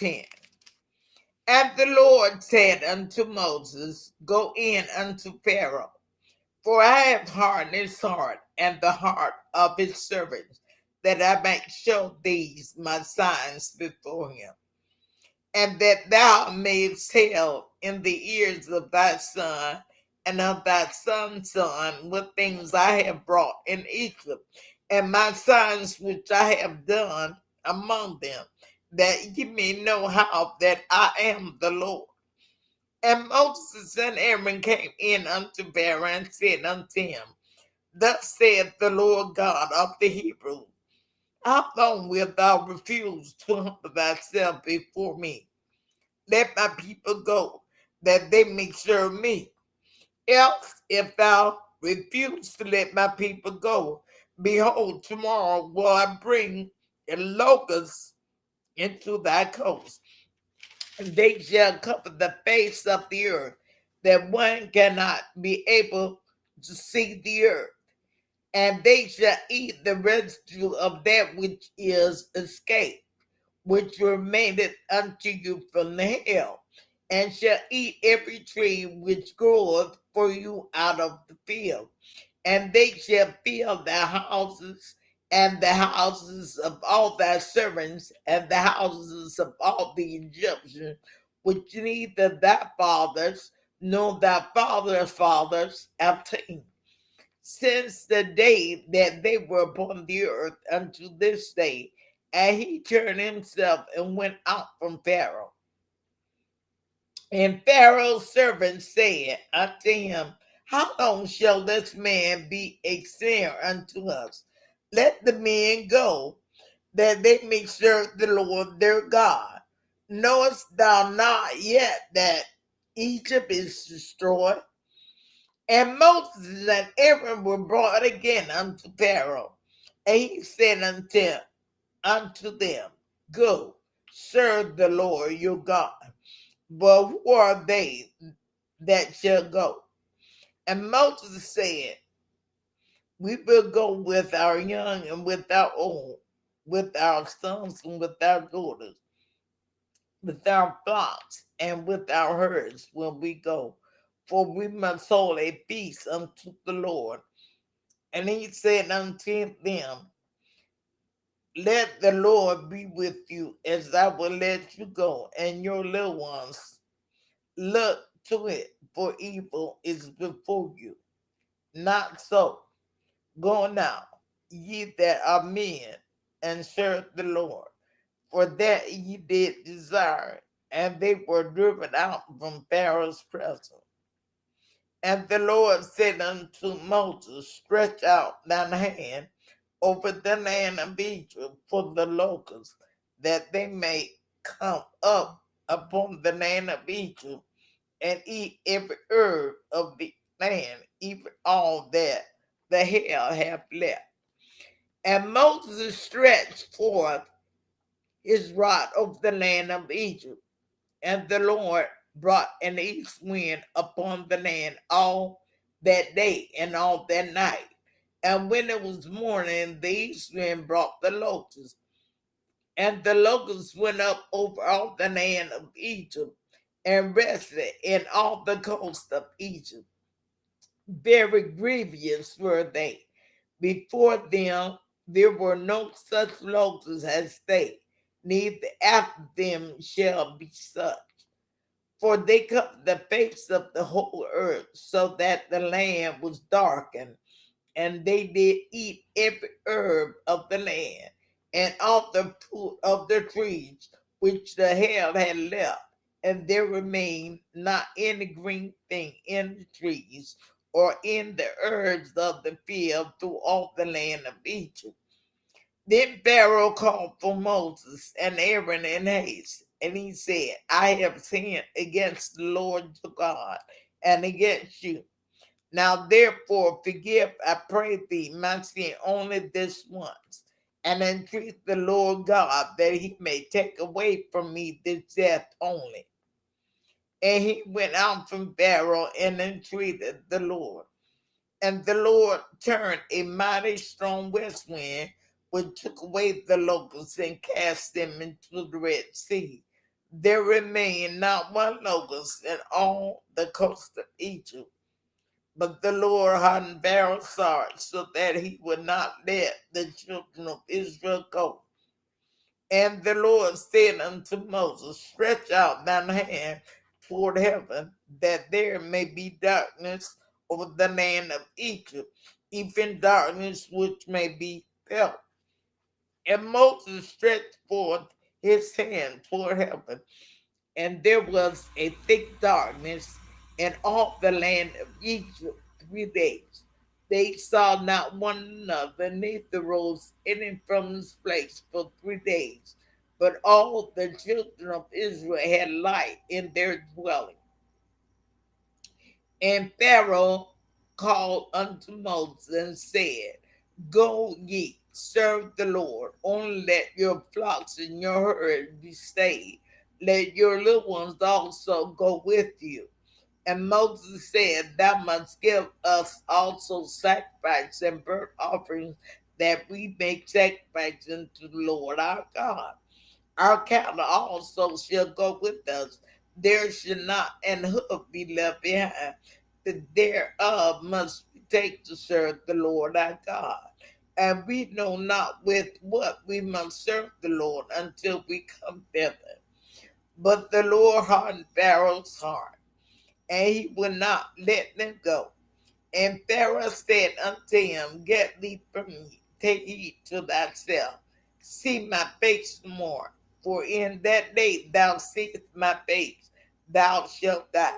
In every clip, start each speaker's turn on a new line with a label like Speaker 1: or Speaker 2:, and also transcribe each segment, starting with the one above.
Speaker 1: 10. And the Lord said unto Moses, Go in unto Pharaoh, for I have hardened his heart and the heart of his servants, that I might show these my signs before him, and that thou mayest tell in the ears of thy son and of thy son's son what things I have brought in Egypt, and my signs which I have done among them, that ye may know how that I am the Lord. And Moses and Aaron came in unto Pharaoh and said unto him, Thus saith the Lord God of the Hebrews, How long wilt thou refuse to humble thyself before me? Let my people go, that they may serve me. Else, if thou refuse to let my people go, behold, tomorrow will I bring a locust into thy coast, and they shall cover the face of the earth, that one cannot be able to see the earth. And they shall eat the residue of that which is escaped, which remaineth unto you from the hail, and shall eat every tree which groweth for you out of the field. And they shall fill their houses, and the houses of all thy servants, and the houses of all the Egyptians, which neither thy fathers nor thy fathers' fathers have taken, since the day that they were upon the earth unto this day. And he turned himself and went out from Pharaoh. And Pharaoh's servants said unto him, How long shall this man be a snare unto us? Let the men go, that they may serve the Lord their God. Knowest thou not yet that Egypt is destroyed? And Moses and Aaron were brought again unto Pharaoh. And he said unto them, Go, serve the Lord your God. But who are they that shall go? And Moses said, We will go with our young and with our old, with our sons and with our daughters, with our flocks and with our herds when we go. For we must hold a feast unto the Lord. And he said unto them, Let the Lord be with you as I will let you go, and your little ones. Look to it, for evil is before you. Not so. Go now, ye that are men, and serve the Lord, for that ye did desire, and they were driven out from Pharaoh's presence. And the Lord said unto Moses, Stretch out thine hand over the land of Egypt for the locusts, that they may come up upon the land of Egypt and eat every herb of the land, even all that the hail hath left. And Moses stretched forth his rod over the land of Egypt, and the Lord brought an east wind upon the land all that day and all that night. And when it was morning, the east wind brought the locusts, and the locusts went up over all the land of Egypt and rested in all the coast of Egypt. Very grievous were they. Before them there were no such locusts as they, neither after them shall be such. For they covered the face of the whole earth, so that the land was darkened, and they did eat every herb of the land, and all the fruit of the trees which the hail had left, and there remained not any green thing in the trees or in the herbs of the field through all the land of Egypt. Then Pharaoh called for Moses and Aaron in haste, and he said, I have sinned against the Lord your God and against you. Now therefore forgive, I pray thee, my sin only this once, and entreat the Lord God that he may take away from me this death only. And he went out from Pharaoh and entreated the Lord. And the Lord turned a mighty strong west wind, which took away the locusts and cast them into the Red Sea. there remained not one locust in all the coast of Egypt. But the Lord hardened Pharaoh's heart so that he would not let the children of Israel go. And the Lord said unto Moses, stretch out thine hand toward heaven, that there may be darkness over the land of Egypt, even darkness which may be felt. And Moses stretched forth his hand toward heaven, and there was a thick darkness in all the land of Egypt 3 days. They saw not one another, neither rose any from his place for 3 days. But all the children of Israel had light in their dwelling. And Pharaoh called unto Moses and said, go ye, serve the Lord. Only let your flocks and your herds be stayed. Let your little ones also go with you. And Moses said, thou must give us also sacrifice and burnt offerings, that we make sacrifice unto the Lord our God. Our cattle also shall go with us. There shall not an hoof be left behind. The thereof must we take to serve the Lord our God. And we know not with what we must serve the Lord until we come thither. But the Lord hardened Pharaoh's heart, and he would not let them go. And Pharaoh said unto him, get thee from me, take heed to thyself, see my face no more, for in that day thou seest my face, thou shalt die.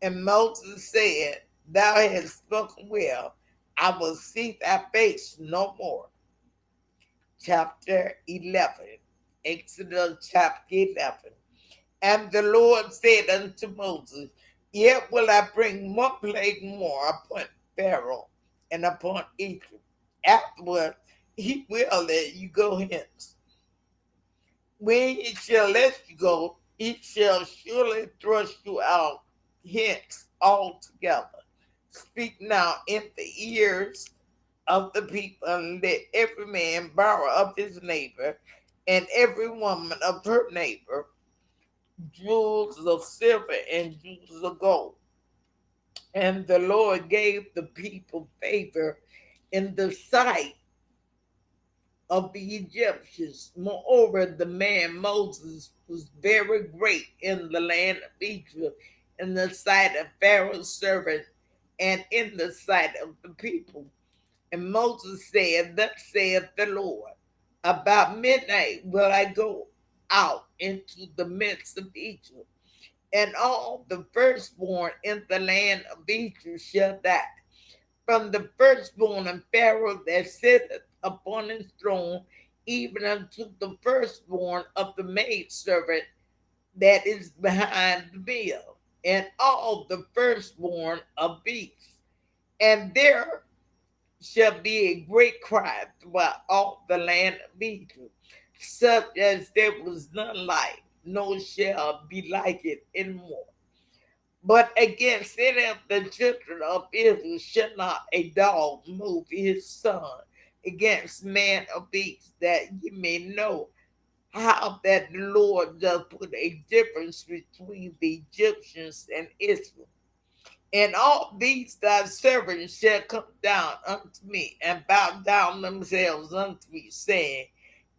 Speaker 1: And Moses said, thou hast spoken well, I will see thy face no more. Chapter 11, Exodus chapter 11. And the Lord said unto Moses, yet will I bring one plague more upon Pharaoh and upon Egypt. Afterward, he will let you go hence. When he shall let you go, he shall surely thrust you out hence altogether. Speak now in the ears of the people, and let every man borrow of his neighbor, and every woman of her neighbor, jewels of silver and jewels of gold. And the Lord gave the people favor in the sight of the Egyptians. Moreover, the man Moses was very great in the land of Egypt, in the sight of Pharaoh's servant, and in the sight of the people. And Moses said, thus saith the Lord, about midnight will I go out into the midst of Egypt, and all the firstborn in the land of Egypt shall die, from the firstborn of Pharaoh that sitteth upon his throne, even unto the firstborn of the maidservant that is behind the veil, and all the firstborn of beasts. And there shall be a great cry throughout all the land of Egypt, such as there was none like, nor shall be like it anymore. But against any of the children of Israel shall not a dog move his son against man or beast, that ye may know how that the Lord does put a difference between the Egyptians and Israel. And all these thy servants shall come down unto me and bow down themselves unto me, saying,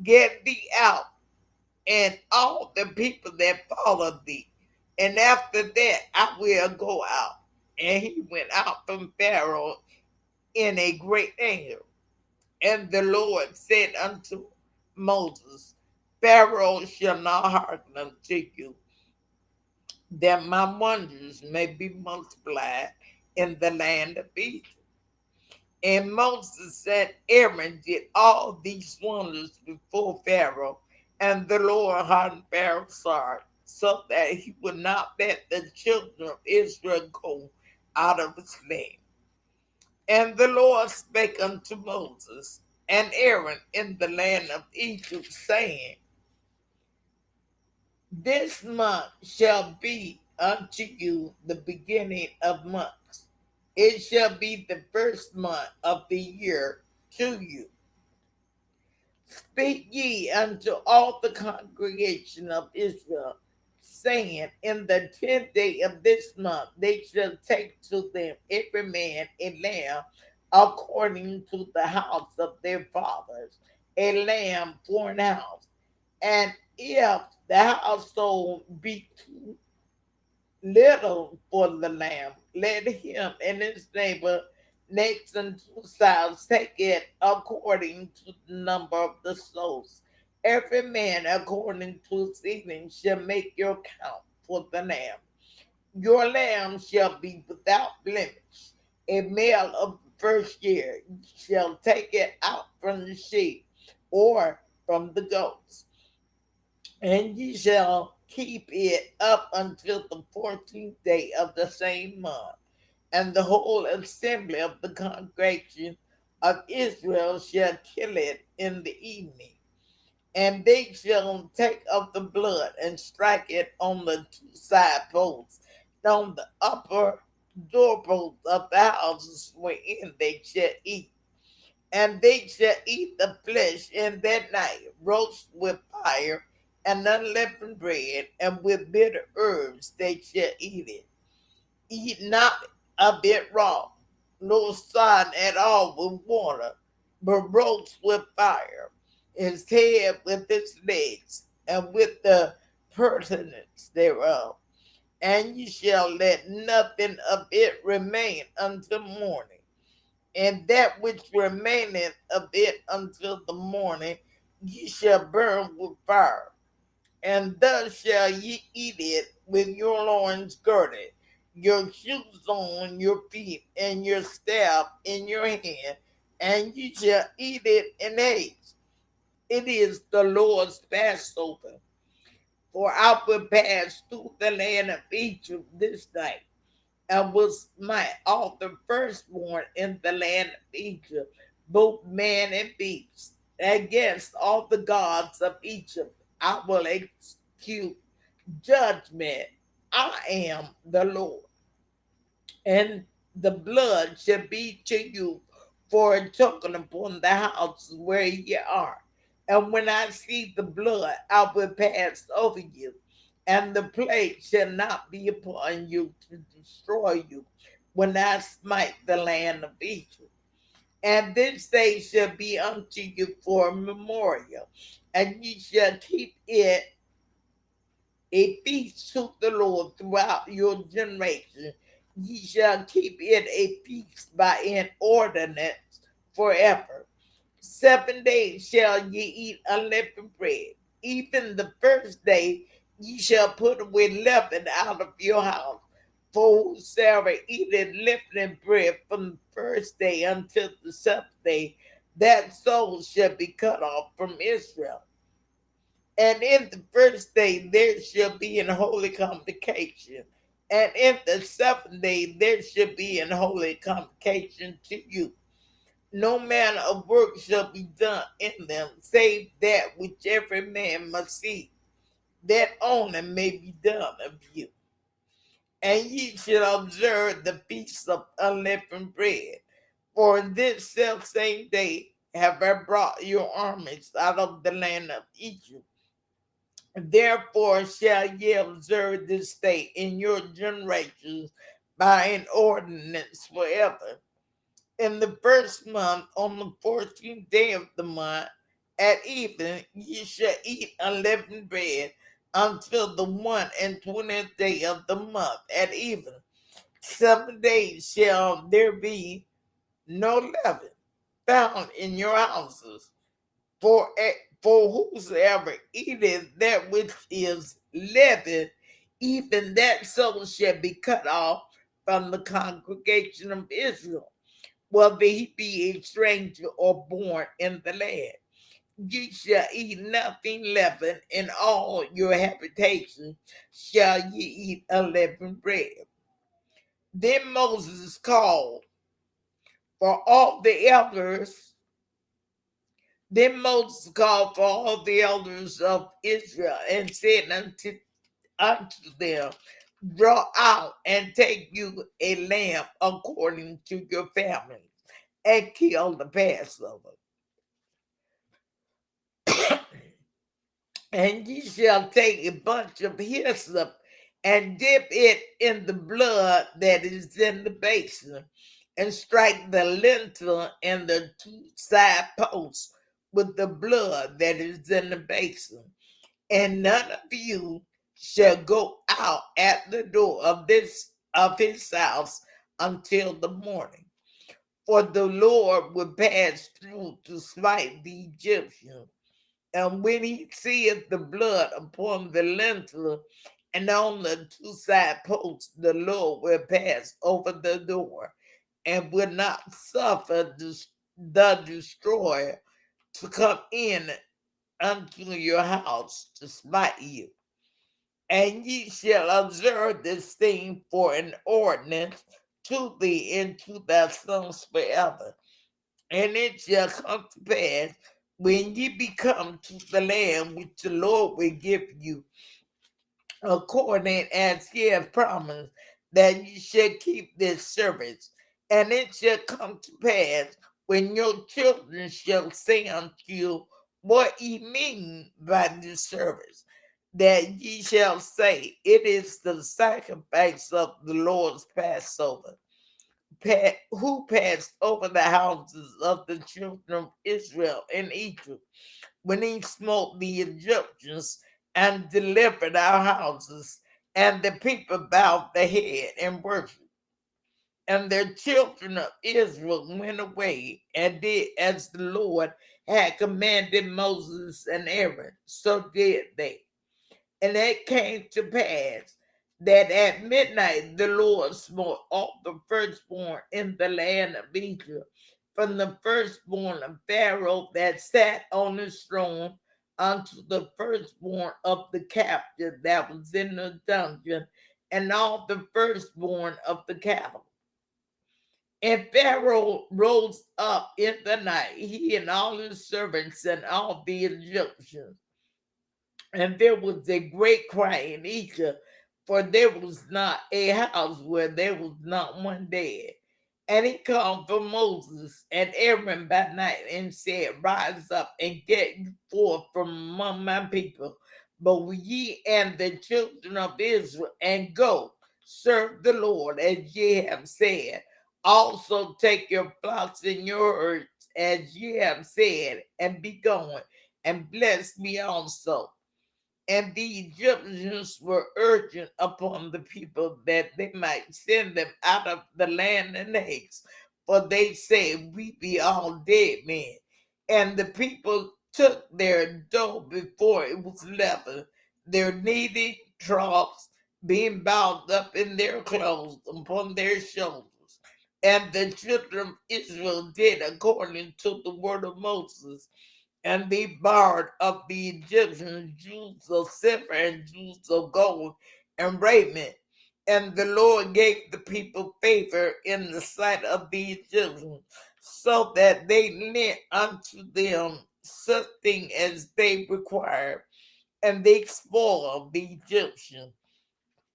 Speaker 1: get thee out, and all the people that follow thee. And after that I will go out. And he went out from Pharaoh in a great anger. And the Lord said unto Moses, Pharaoh shall not hearken unto you, that my wonders may be multiplied in the land of Egypt. And Moses and Aaron did all these wonders before Pharaoh, and the Lord hardened Pharaoh's heart, so that he would not let the children of Israel go out of his land. And the Lord spake unto Moses and Aaron in the land of Egypt, saying, this month shall be unto you the beginning of months. It shall be the first month of the year to you. Speak ye unto all the congregation of Israel, saying, in the 10th day of this month they shall take to them every man a lamb according to the house of their fathers, a lamb for an house. And if the household be too little for the lamb, let him and his neighbor next unto south take it according to the number of the souls. Every man according to his eating shall make your count for the lamb. Your lamb shall be without blemish, a male of the first year. You shall take it out from the sheep or from the goats, and ye shall keep it up until the 14th day of the same month. And the whole assembly of the congregation of Israel shall kill it in the evening. And they shall take of the blood and strike it on the two side posts, on the upper doorposts of the houses wherein they shall eat. And they shall eat the flesh in that night, roast with fire and unleavened bread, and with bitter herbs they shall eat it. Eat not of it raw, no son at all with water, but roast with fire, his head with its legs, and with the pertinence thereof. And ye shall let nothing of it remain until morning, and that which remaineth of it until the morning ye shall burn with fire. And thus shall ye eat it with your loins girded, your shoes on your feet, and your staff in your hand, and ye shall eat it in haste. It is the Lord's Passover. For I will pass through the land of Egypt this night, and will smite all the firstborn in the land of Egypt, both man and beast. Against all the gods of Egypt I will execute judgment. I am the Lord. And the blood shall be to you for a token upon the houses where ye are. And when I see the blood, I will pass over you, and the plague shall not be upon you to destroy you when I smite the land of Egypt. And this day shall be unto you for a memorial, and ye shall keep it a feast to the Lord throughout your generation. Ye shall keep it a feast by an ordinance forever. 7 days shall ye eat unleavened bread. Even the first day ye shall put away leaven out of your house. For whosoever eateth leavened bread from the first day until the 7th day, that soul shall be cut off from Israel. And in the first day there shall be an holy convocation. And in the 7th day there shall be an holy convocation to you. No manner of work shall be done in them, save that which every man must see, that only may be done of you. And ye shall observe the feast of unleavened bread. For in this self same day have I brought your armies out of the land of Egypt. Therefore shall ye observe this day in your generations by an ordinance forever. In the first month, on the 14th day of the month, at evening, ye shall eat unleavened bread until the 21st day of the month at evening. 7 days shall there be no leaven found in your houses. For, for whosoever eateth that which is leavened, even that soul shall be cut off from the congregation of Israel, whether he be a stranger or born in the land. Ye shall eat nothing leavened, in all your habitations shall ye eat unleavened bread. Then Moses called for all the elders Then Moses called for all the elders of Israel and said unto them, draw out and take you a lamb according to your family, and kill the Passover. And ye shall take a bunch of hyssop and dip it in the blood that is in the basin, and strike the lintel and the two side posts with the blood that is in the basin. And none of you shall go out at the door of his house until the morning. For the Lord will pass through to smite the Egyptians. And when he seeth the blood upon the lintel and on the two side posts, the Lord will pass over the door and will not suffer the destroyer to come in unto your house to smite you. And ye shall observe this thing for an ordinance to thee and to thy sons forever. And it shall come to pass when ye be come to the land which the Lord will give you, according as he hath promised, that ye shall keep this service. And it shall come to pass when your children shall say unto you, what ye mean by this service, that ye shall say, it is the sacrifice of the Lord's Passover, who passed over the houses of the children of Israel in Egypt, when he smote the Egyptians and delivered our houses. And the people bowed their head and worshiped. And the children of Israel went away and did as the Lord had commanded Moses and Aaron. So did they. And it came to pass that at midnight the Lord smote all the firstborn in the land of Egypt, from the firstborn of Pharaoh that sat on his throne unto the firstborn of the captive that was in the dungeon, and all the firstborn of the cattle. And Pharaoh rose up in the night, he and all his servants and all the Egyptians. And there was a great cry in Egypt, for there was not a house where there was not one dead. And he called for Moses and Aaron by night and said, rise up and get you forth from among my people, both ye and the children of Israel, and go serve the Lord as ye have said. Also take your flocks and your herds as ye have said, and be going, and bless me also. And the Egyptians were urgent upon the people that they might send them out of the land in haste, for they said, we be all dead men. And the people took their dough before it was leavened, their kneading troughs being bound up in their clothes upon their shoulders. And the children of Israel did according to the word of Moses, and they borrowed of the Egyptians jewels of silver and jewels of gold and raiment. And the Lord gave the people favor in the sight of the Egyptians, so that they lent unto them such thing as they required, and they spoiled the Egyptians.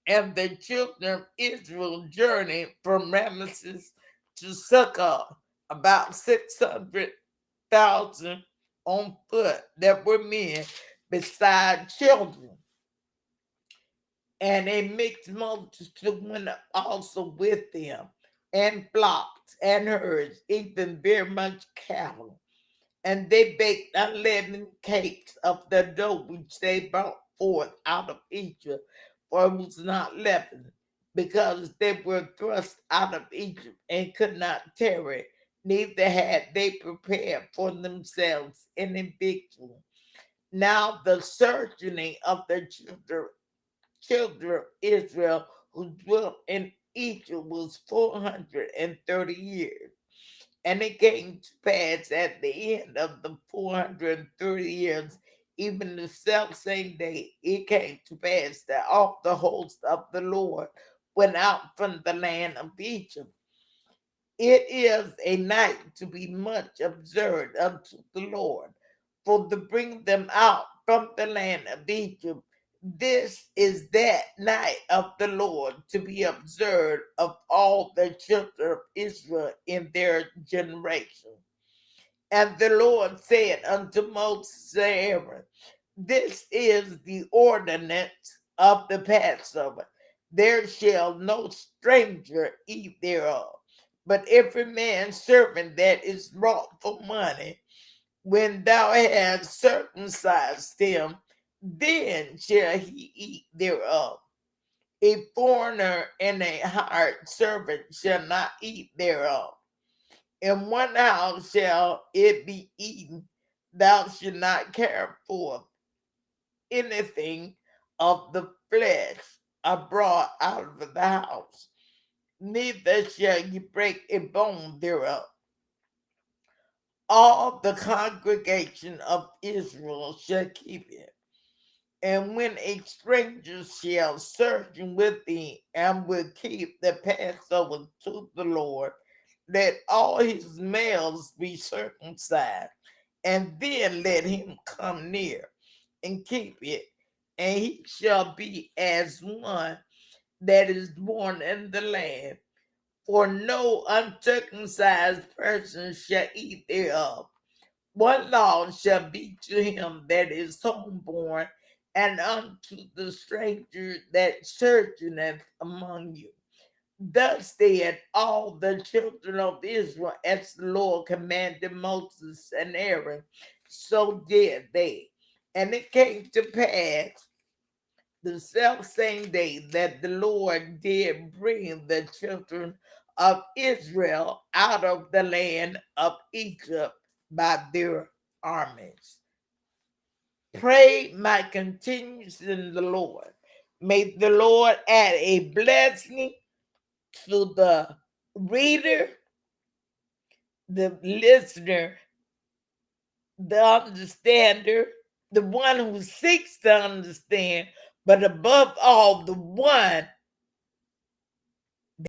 Speaker 1: And the children of Israel journeyed from Ramesses to Succoth, about 600,000 on foot that were men, beside children. And a mixed multitude went also with them, and flocks and herds, even very much cattle. And they baked unleavened cakes of the dough which they brought forth out of Egypt, for it was not leavened, because they were thrust out of Egypt and could not tarry, neither had they prepared for themselves any victual. Now the sojourning of the children of Israel who dwelt in Egypt was 430 years. And it came to pass at the end of the 430 years, even the self same day, it came to pass that all the host of the Lord went out from the land of Egypt. It is a night to be much observed unto the Lord, for to bring them out from the land of Egypt. This is that night of the Lord to be observed of all the children of Israel in their generation. And the Lord said unto Moses and Aaron, This is the ordinance of the Passover. There shall no stranger eat thereof, but every man's servant that is brought for money, when thou hast circumcised him, then shall he eat thereof. A foreigner and a hired servant shall not eat thereof. In one house shall it be eaten. Thou shalt not care for anything of the flesh abroad out of the house, neither shall ye break a bone thereof. All the congregation of Israel shall keep it. And when a stranger shall sojourn with thee and will keep the Passover to the Lord, let all his males be circumcised, and then let him come near and keep it, and he shall be as one that is born in the land. For no uncircumcised person shall eat thereof. One law shall be to him that is homeborn, and unto the stranger that sojourneth among you. Thus did all the children of Israel, as the Lord commanded Moses and Aaron, so did they. And it came to pass the self same day that the Lord did bring the children of Israel out of the land of Egypt by their armies. Pray my continuance in the Lord. May the Lord add a blessing to the reader, the listener, the understander, the one who seeks to understand, but above all, the one